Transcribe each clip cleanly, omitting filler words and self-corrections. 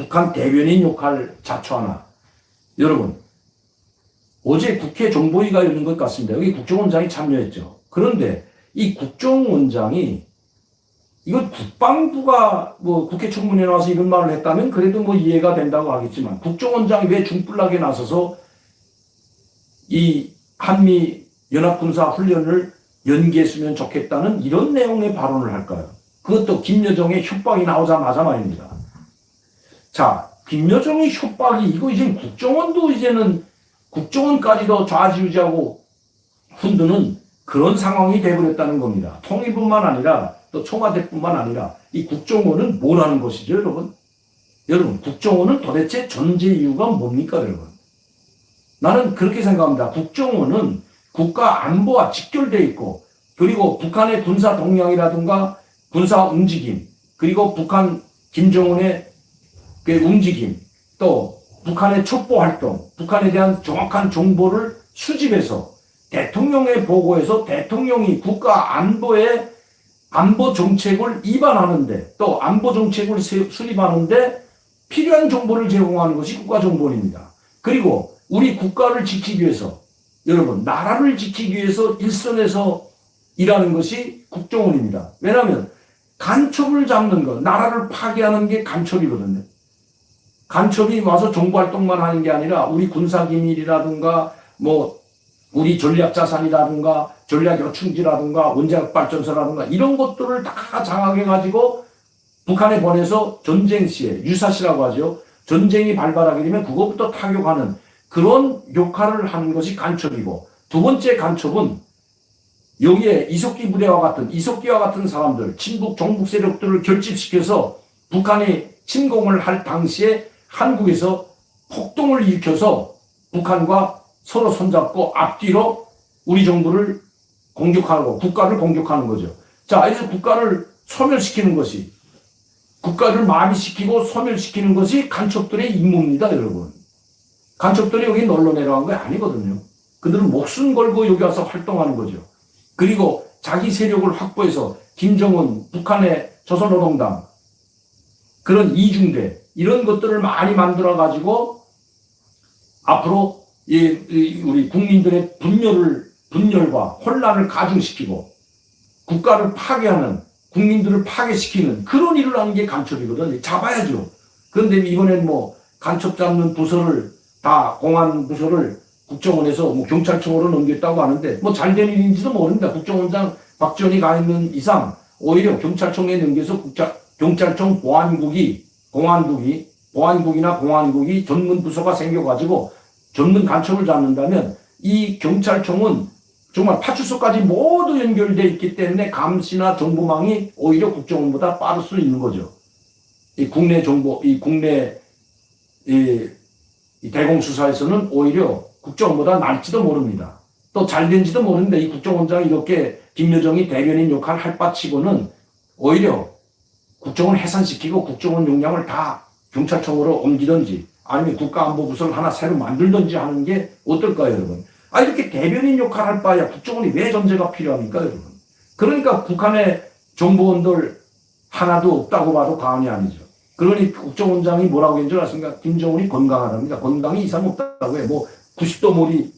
북한 대변인 역할 자초하나. 여러분, 어제 국회 정보위가 열린 것 같습니다. 여기 국정원장이 참여했죠. 그런데 이 국정원장이 이건 국방부가 뭐 국회 청문회에 나와서 이런 말을 했다면 그래도 뭐 이해가 된다고 하겠지만 국정원장이 왜 중불나게 나서서 이 한미 연합군사훈련을 연기했으면 좋겠다는 이런 내용의 발언을 할까요? 그것도 김여정의 협박이 나오자마자 말입니다. 자, 김여정의 협박이 이거 이제 국정원도 이제는 국정원까지도 좌지우지하고 흔드는 그런 상황이 되어버렸다는 겁니다. 통일뿐만 아니라 또 청와대뿐만 아니라 이 국정원은 뭘 하는 것이죠, 여러분? 여러분, 국정원은 도대체 존재 이유가 뭡니까, 여러분? 나는 그렇게 생각합니다. 국정원은 국가 안보와 직결되어 있고 그리고 북한의 군사 동향이라든가 군사 움직임 그리고 북한 김정은의 그 움직임 또 북한의 첩보 활동 북한에 대한 정확한 정보를 수집해서 대통령에 보고해서 대통령이 국가 안보의 안보 정책을 입안하는데 또 안보 정책을 수립하는데 필요한 정보를 제공하는 것이 국가정보원입니다. 그리고 우리 국가를 지키기 위해서 여러분 나라를 지키기 위해서 일선에서 일하는 것이 국정원입니다. 왜냐하면 간첩을 잡는 것, 나라를 파괴하는 게 간첩이거든요. 간첩이 와서 정보활동만 하는 게 아니라 우리 군사기밀이라든가 뭐 우리 전략자산이라든가 전략여충지라든가 원자력발전소라든가 이런 것들을 다 장악해가지고 북한에 보내서 전쟁 시에 유사시라고 하죠. 전쟁이 발발하게 되면 그것부터 타격하는 그런 역할을 하는 것이 간첩이고 두 번째 간첩은 여기에 이석기와 같은 사람들 친북 종북 세력들을 결집시켜서 북한이 침공을 할 당시에 한국에서 폭동을 일으켜서 북한과 서로 손잡고 앞뒤로 우리 정부를 공격하고 국가를 공격하는 거죠. 자, 이래서 국가를 소멸시키는 것이 국가를 마비시키고 소멸시키는 것이 간첩들의 임무입니다, 여러분. 간첩들이 여기 놀러 내려간 거 아니거든요. 그들은 목숨 걸고 여기 와서 활동하는 거죠. 그리고 자기 세력을 확보해서 김정은, 북한의 조선노동당, 그런 이중대, 이런 것들을 많이 만들어가지고 앞으로 우리 국민들의 분열과 혼란을 가중시키고 국가를 파괴하는, 국민들을 파괴시키는 그런 일을 하는 게 간첩이거든요. 잡아야죠. 그런데 이번엔 뭐 간첩 잡는 부서를 다 공안 부서를 국정원에서 뭐 경찰청으로 넘겼다고 하는데 뭐 잘된 일인지도 모릅니다. 국정원장 박지원이 가 있는 이상 오히려 경찰청에 넘겨서 경찰청 보안국이나 공안국이 전문 부서가 생겨가지고 전문 간첩을 잡는다면 이 경찰청은 정말 파출소까지 모두 연결되어 있기 때문에 감시나 정보망이 오히려 국정원보다 빠를 수 있는 거죠. 이 국내 정보, 이 대공수사에서는 오히려 국정원보다 날지도 모릅니다. 또 잘된지도 모르는데 이 국정원장이 이렇게 김여정이 대변인 역할을 할 바치고는 오히려 국정원 해산시키고 국정원 역량을 다 경찰청으로 옮기든지 아니면 국가안보부서를 하나 새로 만들든지 하는 게 어떨까요, 여러분? 이렇게 대변인 역할을 할 바야 국정원이 왜 존재가 필요합니까, 여러분? 그러니까 북한의 정보원들 하나도 없다고 봐도 과언이 아니죠. 그러니 국정원장이 뭐라고 했는 줄 아십니까? 김정은이 건강하답니다. 건강이 이상 없다고 해. 뭐 90도 몰이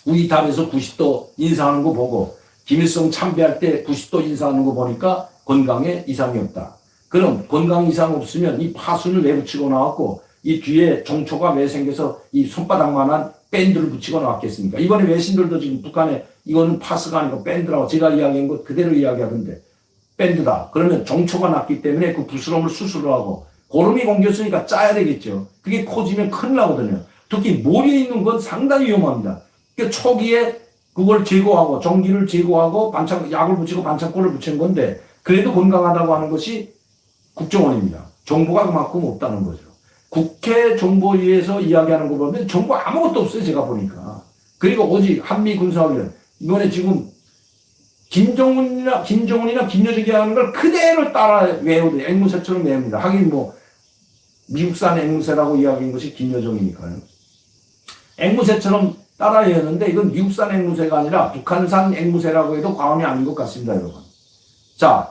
우이탑에서 90도 인사하는 거 보고 김일성 참배할 때 90도 인사하는 거 보니까 건강에 이상이 없다. 그럼 건강 이상 없으면 이 파순을 왜 붙이고 나왔고 이 뒤에 종초가 왜 생겨서 이 손바닥만한 밴드를 붙이고 나왔겠습니까? 이번에 외신들도 지금 북한에 이거는 파스가 아니고 밴드라고 제가 이야기한 것 그대로 이야기하던데 밴드다. 그러면 종초가 났기 때문에 그 부스럼을 수술을 하고 고름이 공겼으니까 짜야 되겠죠. 그게 커지면 큰일 나거든요. 특히 머리에 있는 건 상당히 위험합니다. 그러니까 초기에 그걸 제거하고 전기를 제거하고 약을 붙이고 반창고를 붙인 건데 그래도 건강하다고 하는 것이 국정원입니다. 정보가 그만큼 없다는 거죠. 국회 정보위에서 이야기하는 거 보면 정보 아무것도 없어요. 제가 보니까. 그리고 오직 한미 군사훈련 이번에 지금 김정은이나 김여정이 하는 걸 그대로 따라 외우듯 앵무새처럼 외웁니다. 하긴 뭐 미국산 앵무새라고 이야기한 것이 김여정이니까요. 앵무새처럼 따라 외우는데 이건 미국산 앵무새가 아니라 북한산 앵무새라고 해도 과언이 아닌 것 같습니다, 여러분. 자,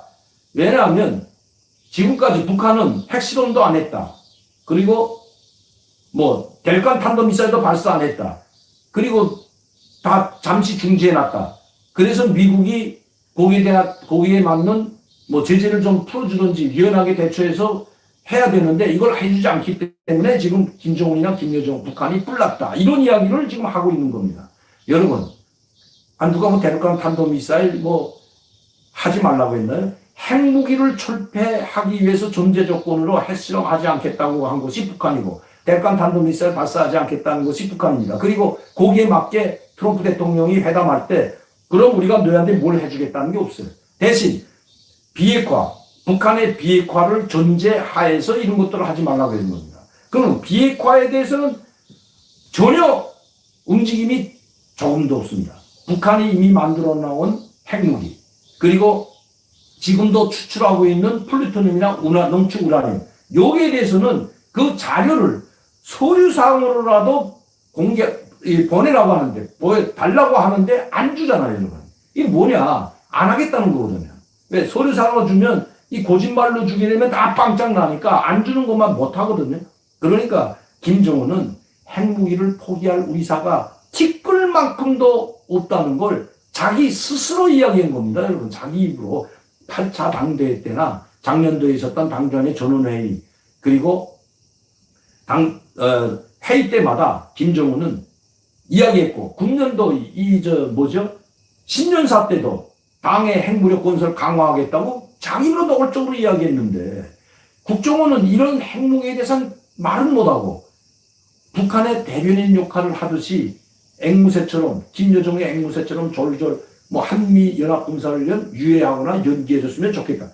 왜냐하면 지금까지 북한은 핵실험도 안 했다. 그리고 뭐 대륙간 탄도미사일도 발사 안 했다. 그리고 다 잠시 중지해놨다. 그래서 미국이 거기에 맞는 뭐 제재를 좀 풀어주든지 유연하게 대처해서 해야 되는데 이걸 해주지 않기 때문에 지금 김정은이나 김여정 북한이 뿔났다. 이런 이야기를 지금 하고 있는 겁니다. 여러분, 누가 뭐 대륙간 탄도미사일 뭐 하지 말라고 했나요? 핵무기를 철폐하기 위해서 전제 조건으로 핵실험하지 않겠다고 한 것이 북한이고 대륙간 탄도미사일 발사하지 않겠다는 것이 북한입니다. 그리고 거기에 맞게 트럼프 대통령이 회담할 때 그럼 우리가 너희한테 뭘 해주겠다는 게 없어요. 대신 비핵화, 북한의 비핵화를 전제하에서 이런 것들을 하지 말라고 했는 겁니다. 그럼 비핵화에 대해서는 전혀 움직임이 조금도 없습니다. 북한이 이미 만들어 나온 핵무기, 그리고 지금도 추출하고 있는 플루토늄이나 농축 우라늄, 여기에 대해서는 그 자료를 서류상으로라도 보내라고 하는데, 달라고 하는데 안 주잖아요, 여러분. 이게 뭐냐? 안 하겠다는 거거든요. 왜? 서류상으로 주면 이 거짓말로 주게 되면 다 빵짝 나니까 안 주는 것만 못 하거든요. 그러니까 김정은은 핵무기를 포기할 의사가 티끌만큼도 없다는 걸 자기 스스로 이야기한 겁니다, 여러분. 자기 입으로 8차 당대회 때나 작년도에 있었던 당정의 전원회의, 그리고 회의 때마다 김정은은 이야기했고, 9년도 신년사 때도 당의 핵무력 건설 강화하겠다고 자기 입으로 노골적으로 이야기했는데, 국정원은 이런 핵무기에 대해서는 말은 못하고 북한의 대변인 역할을 하듯이 앵무새처럼, 김여정의 앵무새처럼 졸졸 뭐 한미연합군사훈련 유예하거나 연기해줬으면 좋겠다.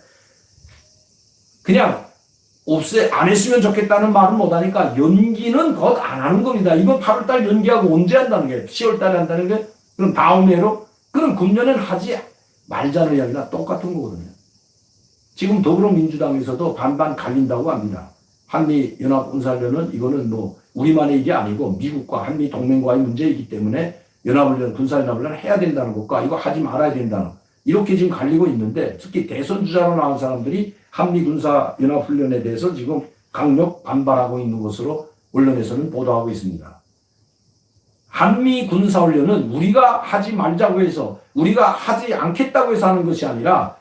그냥 안 했으면 좋겠다는 말은 못하니까 연기는 곧 안 하는 겁니다. 이번 8월달 연기하고 언제 한다는 게 10월달에 한다는 게 그럼 다음 해로? 그럼 금년엔 하지 말자는 이야기가 똑같은 거거든요. 지금 더불어민주당에서도 반반 갈린다고 합니다. 한미연합군사훈련은 이거는 뭐 우리만의 일이 아니고 미국과 한미 동맹과의 문제이기 때문에 연합훈련, 군사연합훈련을 해야 된다는 것과 이거 하지 말아야 된다는, 이렇게 지금 갈리고 있는데, 특히 대선 주자로 나온 사람들이 한미 군사연합훈련에 대해서 지금 강력 반발하고 있는 것으로 언론에서는 보도하고 있습니다. 한미 군사훈련은 우리가 하지 말자고 해서, 우리가 하지 않겠다고 해서 하는 것이 아니라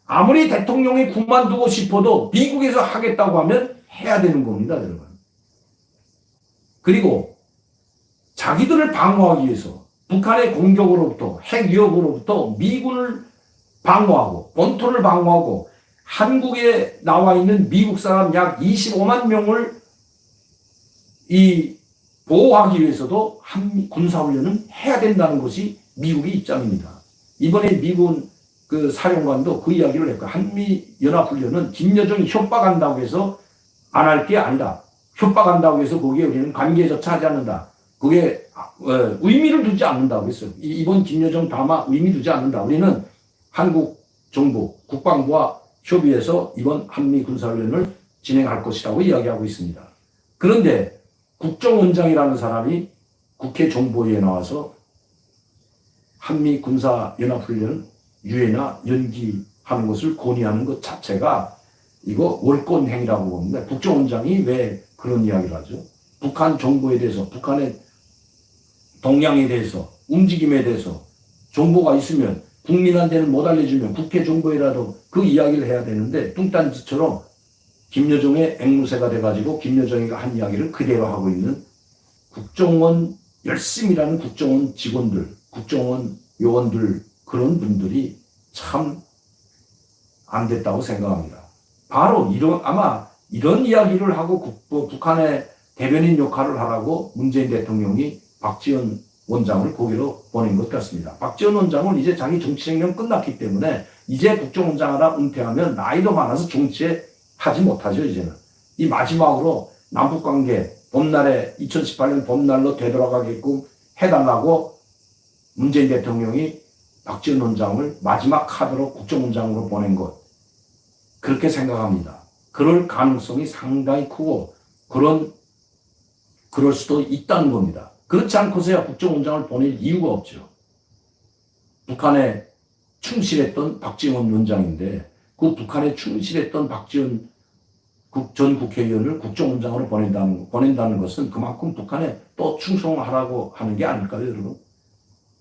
아무리 대통령이 그만두고 싶어도 미국에서 하겠다고 하면 해야 되는 겁니다, 여러분. 그리고 자기들을 방어하기 위해서 북한의 공격으로부터, 핵 위협으로부터 미군을 방어하고 본토를 방어하고 한국에 나와 있는 미국 사람 약 25만 명을 보호하기 위해서도 한미 군사훈련은 해야 된다는 것이 미국의 입장입니다. 이번에 미군 그 사령관도 그 이야기를 했고, 한미연합훈련은 김여정이 협박한다고 해서 안 할 게 아니다. 협박한다고 해서 거기에 우리는 관계조차 하지 않는다. 그게 의미를 두지 않는다고 했어요. 이번 김여정 담화 의미 두지 않는다. 우리는 한국 정부, 국방부와 협의해서 이번 한미 군사훈련을 진행할 것이라고 이야기하고 있습니다. 그런데 국정원장이라는 사람이 국회 정보위에 나와서 한미 군사연합훈련 유예나 연기하는 것을 건의하는 것 자체가 이거 월권행위라고 봅니다. 국정원장이 왜 그런 이야기를 하죠? 북한 정보에 대해서, 북한의 동향에 대해서, 움직임에 대해서 정보가 있으면 국민한테는 못 알려주면 국회 정보에라도 그 이야기를 해야 되는데, 뚱딴지처럼 김여정의 앵무새가 돼가지고 김여정이가 한 이야기를 그대로 하고 있는 국정원 열심히 일하는 국정원 직원들, 국정원 요원들, 그런 분들이 참 안 됐다고 생각합니다. 바로 아마 이런 이야기를 하고 북한의 대변인 역할을 하라고 문재인 대통령이 박지원 원장을 거기로 보낸 것 같습니다. 박지원 원장은 이제 자기 정치 생명 끝났기 때문에 이제 국정원장 하나 은퇴하면 나이도 많아서 정치에 하지 못하죠, 이제는. 이 마지막으로 남북관계 봄날에 2018년 봄날로 되돌아가게끔 해달라고 문재인 대통령이 박지원 원장을 마지막 카드로 국정원장으로 보낸 것, 그렇게 생각합니다. 그럴 가능성이 상당히 크고 그럴 수도 있다는 겁니다. 그렇지 않고서야 국정원장을 보낼 이유가 없죠. 북한에 충실했던 박지원 원장인데 그 북한에 충실했던 박지원 전 국회의원을 국정원장으로 보낸다는 것은 그만큼 북한에 또 충성하라고 하는 게 아닐까요, 여러분?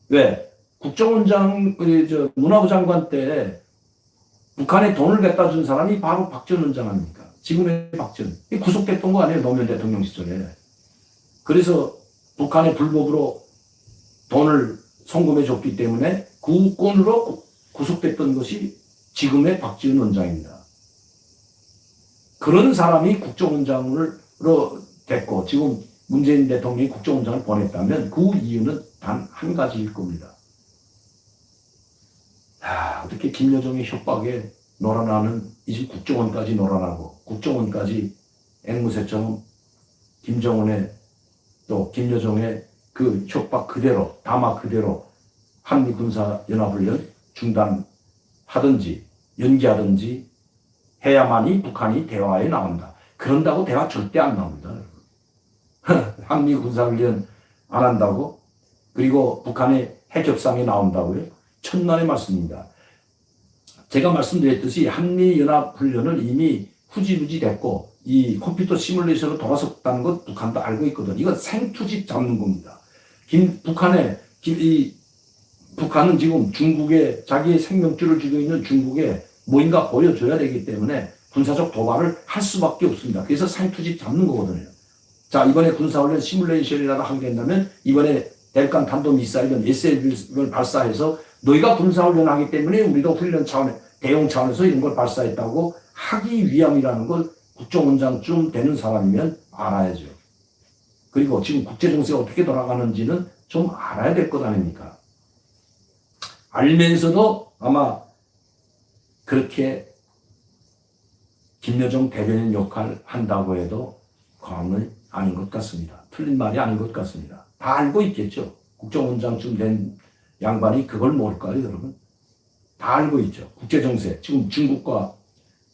왜? 국정원장, 문화부 장관 때 북한에 돈을 갖다 준 사람이 바로 박 전 원장 아닙니까? 지금의 박전. 구속됐던 거 아니에요, 노무현 대통령 시절에. 그래서 북한에 불법으로 돈을 송금해 줬기 때문에 그 건으로 구속됐던 것이 지금의 박지원 원장입니다. 그런 사람이 국정원장으로 됐고 지금 문재인 대통령이 국정원장을 보냈다면 그 이유는 단 한 가지일 겁니다. 어떻게 김여정의 협박에 놀아나는 이제 국정원까지 놀아나고 국정원까지 앵무새처럼 김정은의 또 김여정의 그 협박 그대로 담화 그대로 한미군사연합훈련 중단하든지 연기하든지 해야만이 북한이 대화에 나온다. 그런다고 대화 절대 안 나옵니다. 한미군사훈련 안 한다고? 그리고 북한의 핵협상에 나온다고요? 천만의 말씀입니다. 제가 말씀드렸듯이 한미연합훈련은 이미 후지부지 됐고 이 컴퓨터 시뮬레이션으로 돌아섰다는 것 북한도 알고 있거든. 이건 생투집 잡는 겁니다. 북한은 지금 중국에 자기의 생명줄을 쥐고 있는 중국에 뭔가 보여줘야 되기 때문에 군사적 도발을 할 수밖에 없습니다. 그래서 생투집 잡는 거거든요. 자, 이번에 군사훈련 시뮬레이션이라도 하게 된다면 이번에 대륙간 탄도미사일은 SLB를 발사해서 너희가 군사훈련 하기 때문에 우리도 훈련 차원에 대응 차원에서 이런 걸 발사했다고 하기 위함이라는 걸 국정원장쯤 되는 사람이면 알아야죠. 그리고 지금 국제정세가 어떻게 돌아가는지는 좀 알아야 될 것 아닙니까? 알면서도 아마 그렇게 김여정 대변인 역할 한다고 해도 과언은 아닌 것 같습니다. 틀린 말이 아닌 것 같습니다. 다 알고 있겠죠. 국정원장쯤 된 양반이 그걸 모를까요, 여러분? 다 알고 있죠. 국제정세, 지금 중국과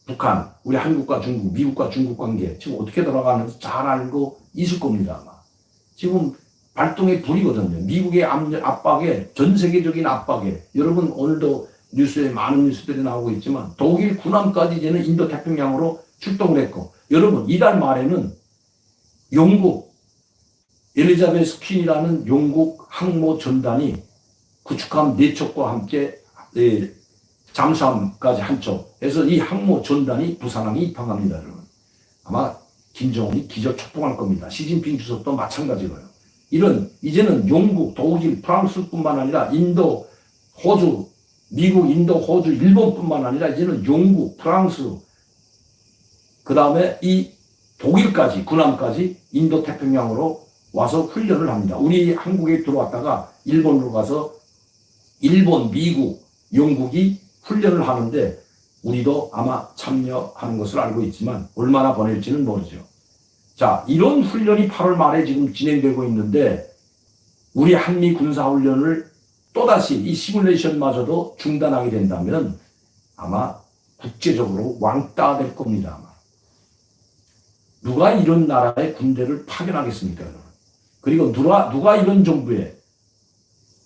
북한, 우리 한국과 중국, 미국과 중국 관계 지금 어떻게 돌아가는지 잘 알고 있을 겁니다, 아마. 지금 발동의 불이거든요. 미국의 압박에, 전 세계적인 압박에, 여러분 오늘도 뉴스에 많은 뉴스들이 나오고 있지만 독일 군함까지 이제는 인도 태평양으로 출동을 했고, 여러분 이달 말에는 영국 엘리자베스 퀸이라는 영국 항모 전단이 구축함 4척과 함께 잠수함까지 한 척 해서 이 항모 전단이 부산항에 입항합니다, 여러분. 아마 김정은이 기절 촉동할 겁니다. 시진핑 주석도 마찬가지고요. 이제는 영국, 독일, 프랑스뿐만 아니라 인도, 호주, 미국, 인도, 호주, 일본뿐만 아니라 이제는 영국, 프랑스, 그 다음에 이 독일까지, 군함까지 인도 태평양으로 와서 훈련을 합니다. 우리 한국에 들어왔다가 일본으로 가서 일본, 미국, 영국이 훈련을 하는데 우리도 아마 참여하는 것을 알고 있지만 얼마나 보낼지는 모르죠. 자, 이런 훈련이 8월 말에 지금 진행되고 있는데 우리 한미 군사훈련을 또다시 이 시뮬레이션마저도 중단하게 된다면 아마 국제적으로 왕따 될 겁니다. 아마. 누가 이런 나라의 군대를 파견하겠습니까, 여러분? 그리고 누가 이런 정부에